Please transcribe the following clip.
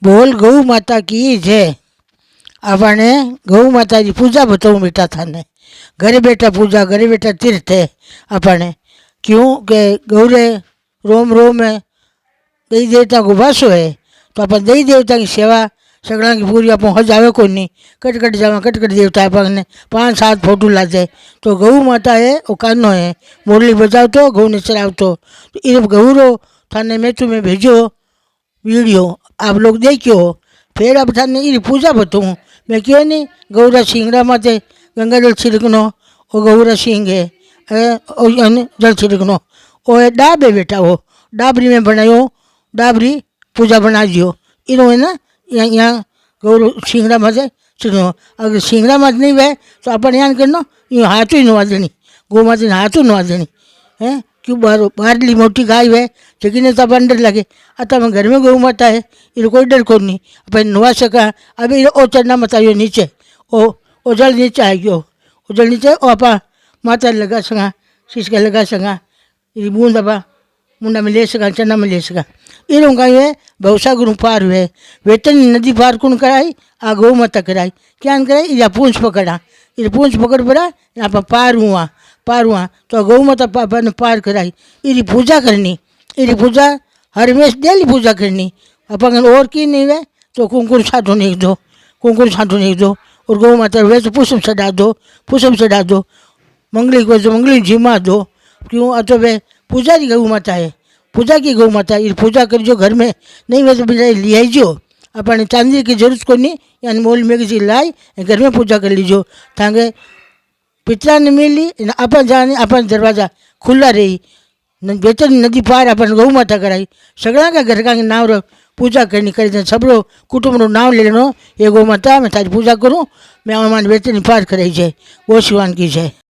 बोल गौ माता की जय। आपने गौ माता की पूजा बताऊँ बेटा थाने। घरे बैठा पूजा, घरे बैठा तीर्थ है अपने। क्यों के गौरे रोम रोम है, देवी देवता को वासो है, तो अपन देवी देवता की सेवा सगड़ा की पूरी अपन हज आवे को नहीं। कट जावा कट देवता अपने 5-7 फोटो ला दे। तो गौ माता है वो कानो है, मुरली बजाव तो गौ ने चलाव तो ये गौरो थाने में तुम्हें भेजो वीडियो, आप लोग देखियो। फिर अब थाने ये पूजा बताऊँ मैं क्यों नहीं। गौरा सिंगड़ा माते गंगा जल छिड़कनो, वो गौरा सिंह है जल छिड़कनो, वो है डाब है बेटा, वो डाबरी में बनायो, डाबरी पूजा बना दियो इनो है ना। यहाँ गौर सिंगड़ा माते छिड़कनो, अगर सिंगड़ा मत नहीं वे तो अपन यहाँ करनो ये हाथों ही नवा देनी, गौ माता ने हाथों नवा देनी है। क्यों बाहरली मोटी गाय है लेकिन तो अपन डर लगे। अतः घर में गौ माता है ये कोई डर को नहीं, अपन नवा सका। अभी ओ चढ़ना मत आइयो नीचे, ओ जल नीचे आ गयो, ओ जल नीचे ओ अपा माता लगा सका, शीशका लगा सका, ये बूंद अपा मुंडा में ले सका, चना में ले सका। ये गाय है भवसागर पार हुए, वेतन नदी पार कौन कराई, आ गौ माता कराई। क्या कराई, या पूंछ पकड़ा, ये पूंछ पकड़ पड़ा यहाँ पर पार हुआ तो गौ माता ने पार कराई। ये पूजा करनी, ये पूजा हर हमेश डेली पूजा करनी। अपन और की नहीं है तो कुंकुम छाटो नहीं दो, कुंकुम छाटो नहीं दो। और गौ माता वे तो पुष्प चढ़ा दो, पुष्प चढ़ा दो। मंगली को तो मंगली झिमा दो। क्यों अतो वे पूजा की गौ माता है, पूजा की गौ माता। ये पूजा कर जो घर में नहीं वे तो बिना ले आईजो। अपने चांदी की जरूरत को नहीं, यानी मोल में किसी लाई घर में पूजा कर लीजो ताकि पितरा ने मिली अपन जाने अपन दरवाजा खुला रही। बेतन नदी पार अपन गौ माता कराई, सगड़ा का घर का नाम रो पूजा करनी करी। सब रो कुटुंब रो नाम ले लेनो, ये गौ माता मैं तारी पूजा करूँ, मैं अमान बेतन पार कराई जाए। वो शिवान की जय।